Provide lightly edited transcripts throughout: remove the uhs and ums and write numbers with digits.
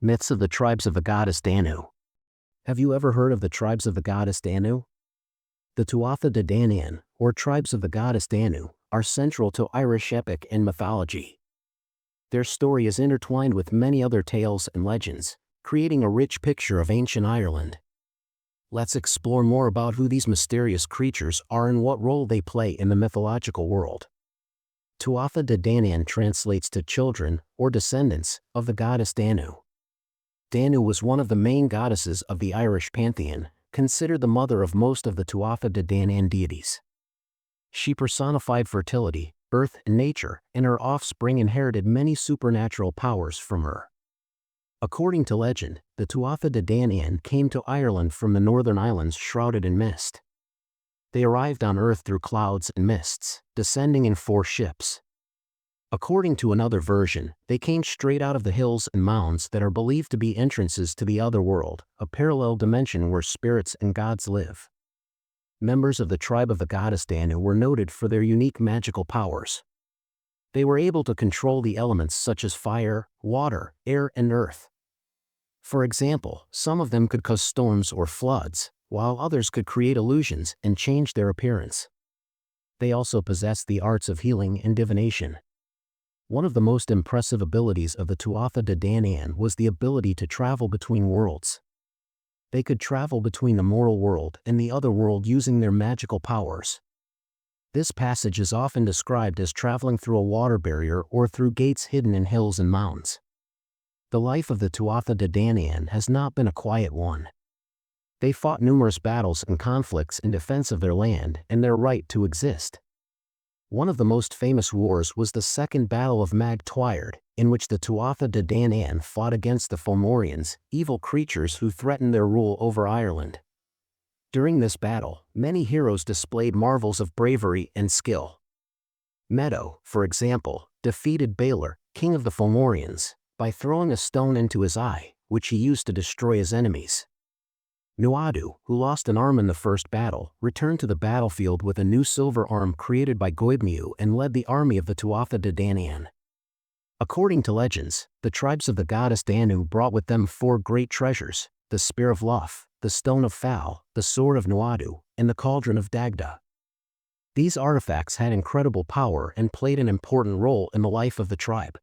Myths of the tribes of the Goddess Danu. Have you ever heard of the tribes of the Goddess Danu? The Tuatha De Danann, or tribes of the Goddess Danu, are central to Irish epic and mythology. Their story is intertwined with many other tales and legends, creating a rich picture of ancient Ireland. Let's explore more about who these mysterious creatures are and what role they play in the mythological world. Tuatha De Danann translates to children, or descendants, of the goddess Danu. Danu was one of the main goddesses of the Irish pantheon, considered the mother of most of the Tuatha De Danann deities. She personified fertility, earth and nature, and her offspring inherited many supernatural powers from her. According to legend, the Tuatha De Danann came to Ireland from the northern islands shrouded in mist. They arrived on earth through clouds and mists, descending in 4 ships. According to another version, they came straight out of the hills and mounds that are believed to be entrances to the other world, a parallel dimension where spirits and gods live. Members of the tribe of the goddess Danu were noted for their unique magical powers. They were able to control the elements such as fire, water, air, and earth. For example, some of them could cause storms or floods, while others could create illusions and change their appearance. They also possessed the arts of healing and divination. One of the most impressive abilities of the Tuatha De Danann was the ability to travel between worlds. They could travel between the mortal world and the other world using their magical powers. This passage is often described as traveling through a water barrier or through gates hidden in hills and mountains. The life of the Tuatha De Danann has not been a quiet one. They fought numerous battles and conflicts in defense of their land and their right to exist. One of the most famous wars was the Second Battle of Mag Tuired, in which the Tuatha De Danann fought against the Fomorians, evil creatures who threatened their rule over Ireland. During this battle, many heroes displayed marvels of bravery and skill. Meadow, for example, defeated Balor, king of the Fomorians, by throwing a stone into his eye, which he used to destroy his enemies. Nuadu, who lost an arm in the first battle, returned to the battlefield with a new silver arm created by Goibniu and led the army of the Tuatha De Danann. According to legends, the tribes of the goddess Danu brought with them 4 great treasures: the Spear of Luff, the Stone of Fal, the Sword of Nuadu, and the Cauldron of Dagda. These artifacts had incredible power and played an important role in the life of the tribe.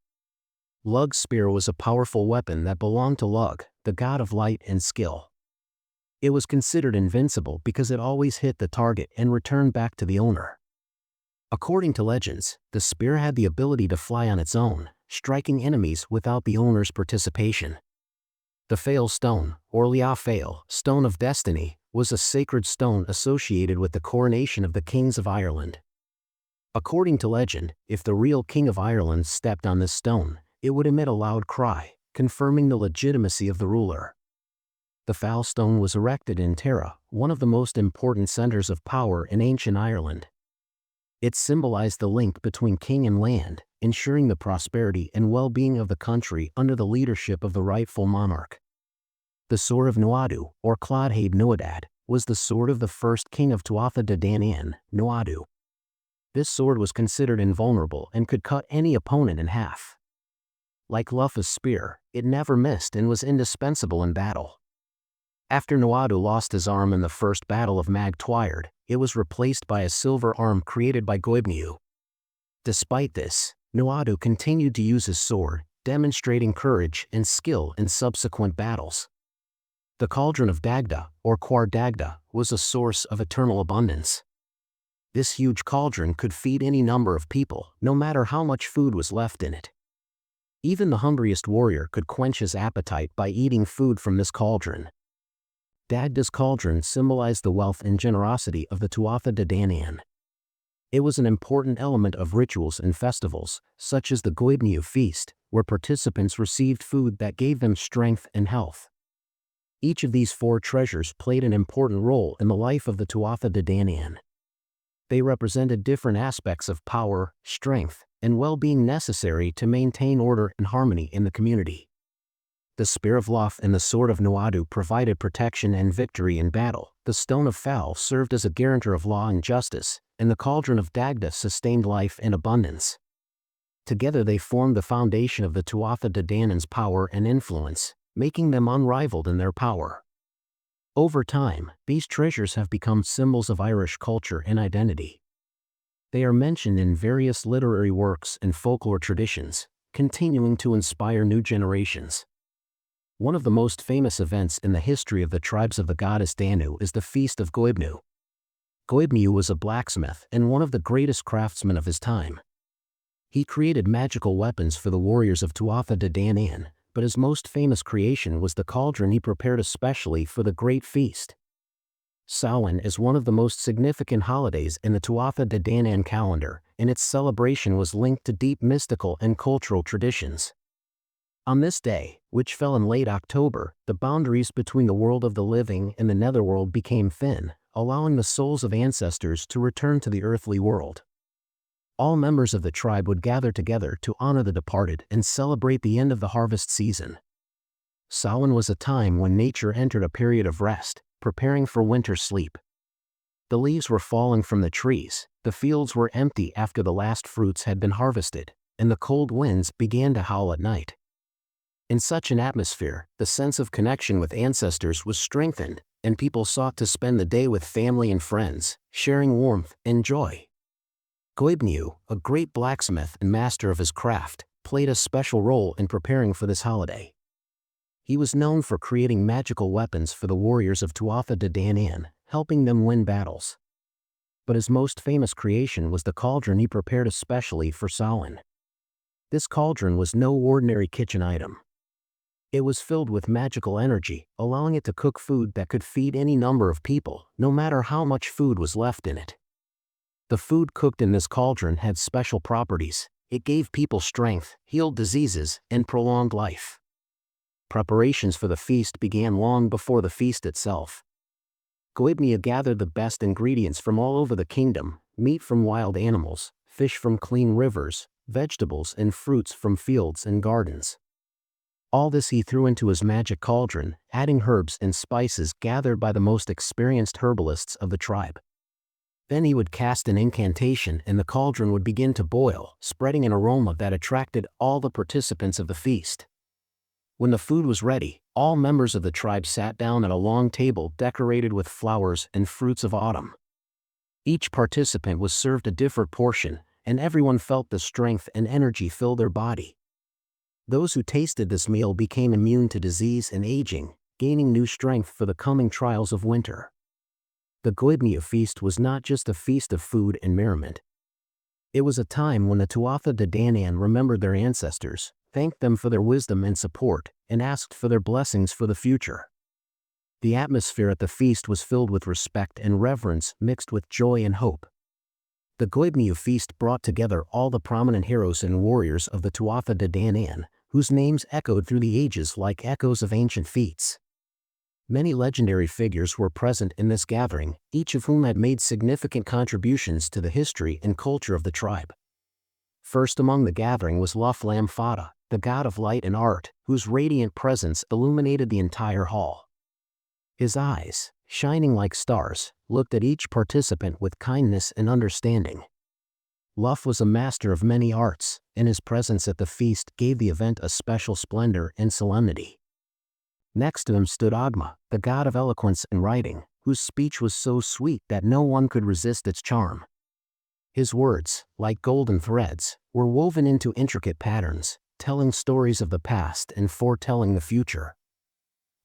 Lug's spear was a powerful weapon that belonged to Lug, the god of light and skill. It was considered invincible because it always hit the target and returned back to the owner. According to legends, the spear had the ability to fly on its own, striking enemies without the owner's participation. The Fale Stone, or Lia Fale, Stone of Destiny, was a sacred stone associated with the coronation of the kings of Ireland. According to legend, if the real king of Ireland stepped on this stone, it would emit a loud cry, confirming the legitimacy of the ruler. The Fale Stone was erected in Tara, one of the most important centers of power in ancient Ireland. It symbolized the link between king and land, ensuring the prosperity and well-being of the country under the leadership of the rightful monarch. The Sword of Nuadu, or Clodhaid Nuadad, was the sword of the first king of Tuatha De Danann, Nuadu. This sword was considered invulnerable and could cut any opponent in half. Like Luff's spear, it never missed and was indispensable in battle. After Nuadu lost his arm in the first battle of Mag Tuired, it was replaced by a silver arm created by Goibniu. Despite this, Nuadu continued to use his sword, demonstrating courage and skill in subsequent battles. The Cauldron of Dagda, or Cuar Dagda, was a source of eternal abundance. This huge cauldron could feed any number of people, no matter how much food was left in it. Even the hungriest warrior could quench his appetite by eating food from this cauldron. Dagda's cauldron symbolized the wealth and generosity of the Tuatha De Danann. It was an important element of rituals and festivals, such as the Goibniu feast, where participants received food that gave them strength and health. Each of these 4 treasures played an important role in the life of the Tuatha De Danann. They represented different aspects of power, strength, and well-being necessary to maintain order and harmony in the community. The Spear of Luff and the Sword of Nuadu provided protection and victory in battle, the Stone of Fal served as a guarantor of law and justice, and the Cauldron of Dagda sustained life and abundance. Together they formed the foundation of the Tuatha De Danann's power and influence, making them unrivaled in their power. Over time, these treasures have become symbols of Irish culture and identity. They are mentioned in various literary works and folklore traditions, continuing to inspire new generations. One of the most famous events in the history of the tribes of the goddess Danu is the Feast of Goibniu. Goibniu was a blacksmith and one of the greatest craftsmen of his time. He created magical weapons for the warriors of Tuatha De Danann, but his most famous creation was the cauldron he prepared especially for the great feast. Samhain is one of the most significant holidays in the Tuatha De Danann calendar, and its celebration was linked to deep mystical and cultural traditions. On this day, which fell in late October, the boundaries between the world of the living and the netherworld became thin, allowing the souls of ancestors to return to the earthly world. All members of the tribe would gather together to honor the departed and celebrate the end of the harvest season. Samhain was a time when nature entered a period of rest, preparing for winter sleep. The leaves were falling from the trees, the fields were empty after the last fruits had been harvested, and the cold winds began to howl at night. In such an atmosphere, the sense of connection with ancestors was strengthened, and people sought to spend the day with family and friends, sharing warmth and joy. Goibniu, a great blacksmith and master of his craft, played a special role in preparing for this holiday. He was known for creating magical weapons for the warriors of Tuatha De Danann, helping them win battles. But his most famous creation was the cauldron he prepared especially for Samhain. This cauldron was no ordinary kitchen item. It was filled with magical energy, allowing it to cook food that could feed any number of people, no matter how much food was left in it. The food cooked in this cauldron had special properties. It gave people strength, healed diseases, and prolonged life. Preparations for the feast began long before the feast itself. Goibniu gathered the best ingredients from all over the kingdom, meat from wild animals, fish from clean rivers, vegetables and fruits from fields and gardens. All this he threw into his magic cauldron, adding herbs and spices gathered by the most experienced herbalists of the tribe. Then he would cast an incantation and the cauldron would begin to boil, spreading an aroma that attracted all the participants of the feast. When the food was ready, all members of the tribe sat down at a long table decorated with flowers and fruits of autumn. Each participant was served a different portion, and everyone felt the strength and energy fill their body. Those who tasted this meal became immune to disease and aging, gaining new strength for the coming trials of winter. The Goibniu feast was not just a feast of food and merriment. It was a time when the Tuatha De Danann remembered their ancestors, thanked them for their wisdom and support, and asked for their blessings for the future. The atmosphere at the feast was filled with respect and reverence mixed with joy and hope. The Goibniu feast brought together all the prominent heroes and warriors of the Tuatha De Danann, whose names echoed through the ages like echoes of ancient feats. Many legendary figures were present in this gathering, each of whom had made significant contributions to the history and culture of the tribe. First among the gathering was Lam Fada, the god of light and art, whose radiant presence illuminated the entire hall. His eyes, shining like stars, looked at each participant with kindness and understanding. Luff was a master of many arts, and his presence at the feast gave the event a special splendor and solemnity. Next to him stood Agma, the god of eloquence and writing, whose speech was so sweet that no one could resist its charm. His words, like golden threads, were woven into intricate patterns, telling stories of the past and foretelling the future.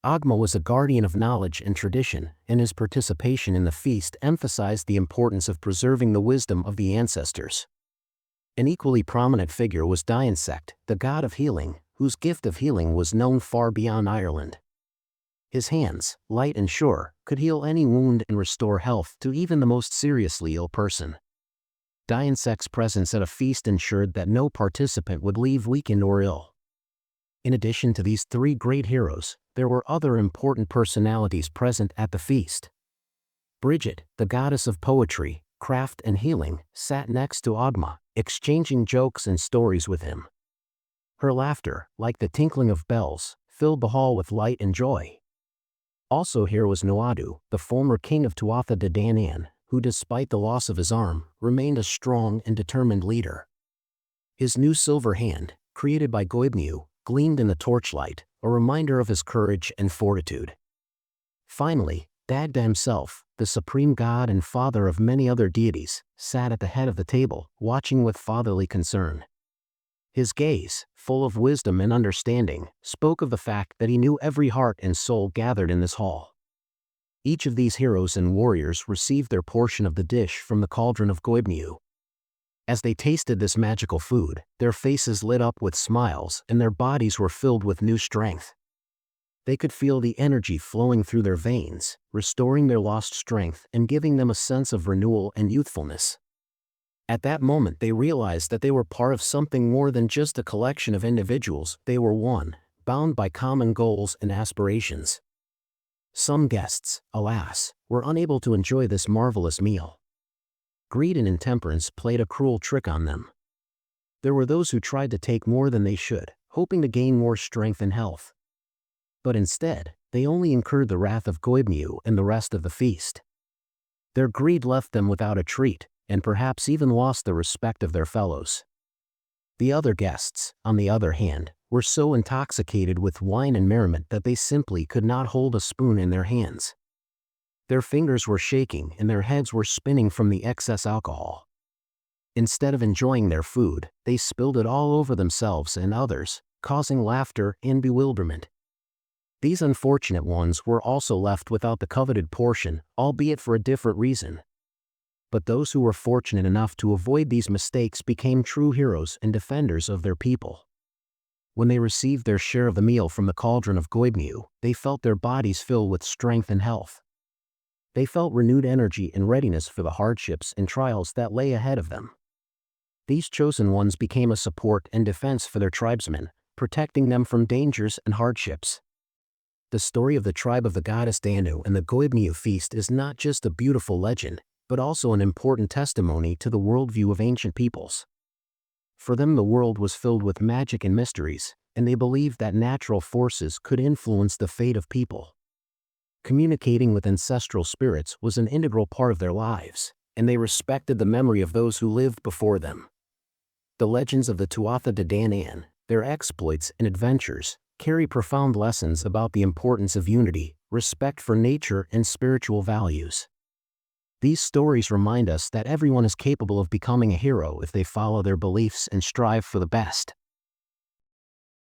Agma was a guardian of knowledge and tradition, and his participation in the feast emphasized the importance of preserving the wisdom of the ancestors. An equally prominent figure was Diansect, the god of healing, whose gift of healing was known far beyond Ireland. His hands, light and sure, could heal any wound and restore health to even the most seriously ill person. Diansect's presence at a feast ensured that no participant would leave weakened or ill. In addition to these three great heroes, there were other important personalities present at the feast. Bridget, the goddess of poetry, craft and healing, sat next to Agma, exchanging jokes and stories with him. Her laughter, like the tinkling of bells, filled the hall with light and joy. Also here was Nuadu, the former king of Tuatha De Danann, who despite the loss of his arm, remained a strong and determined leader. His new silver hand, created by Goibniu, gleamed in the torchlight, a reminder of his courage and fortitude. Finally, Dagda himself, the supreme god and father of many other deities, sat at the head of the table, watching with fatherly concern. His gaze, full of wisdom and understanding, spoke of the fact that he knew every heart and soul gathered in this hall. Each of these heroes and warriors received their portion of the dish from the cauldron of Goibniu. As they tasted this magical food, their faces lit up with smiles and their bodies were filled with new strength. They could feel the energy flowing through their veins, restoring their lost strength and giving them a sense of renewal and youthfulness. At that moment they realized that they were part of something more than just a collection of individuals. They were one, bound by common goals and aspirations. Some guests, alas, were unable to enjoy this marvelous meal. Greed and intemperance played a cruel trick on them. There were those who tried to take more than they should, hoping to gain more strength and health. But instead, they only incurred the wrath of Goibniu and the rest of the feast. Their greed left them without a treat, and perhaps even lost the respect of their fellows. The other guests, on the other hand, were so intoxicated with wine and merriment that they simply could not hold a spoon in their hands. Their fingers were shaking and their heads were spinning from the excess alcohol. Instead of enjoying their food, they spilled it all over themselves and others, causing laughter and bewilderment. These unfortunate ones were also left without the coveted portion, albeit for a different reason. But those who were fortunate enough to avoid these mistakes became true heroes and defenders of their people. When they received their share of the meal from the cauldron of Goibniu, they felt their bodies fill with strength and health. They felt renewed energy and readiness for the hardships and trials that lay ahead of them. These chosen ones became a support and defense for their tribesmen, protecting them from dangers and hardships. The story of the tribe of the goddess Danu and the Goibniu feast is not just a beautiful legend, but also an important testimony to the worldview of ancient peoples. For them the world was filled with magic and mysteries, and they believed that natural forces could influence the fate of people. Communicating with ancestral spirits was an integral part of their lives, and they respected the memory of those who lived before them. The legends of the Tuatha De Danann, their exploits and adventures, carry profound lessons about the importance of unity, respect for nature, and spiritual values. These stories remind us that everyone is capable of becoming a hero if they follow their beliefs and strive for the best.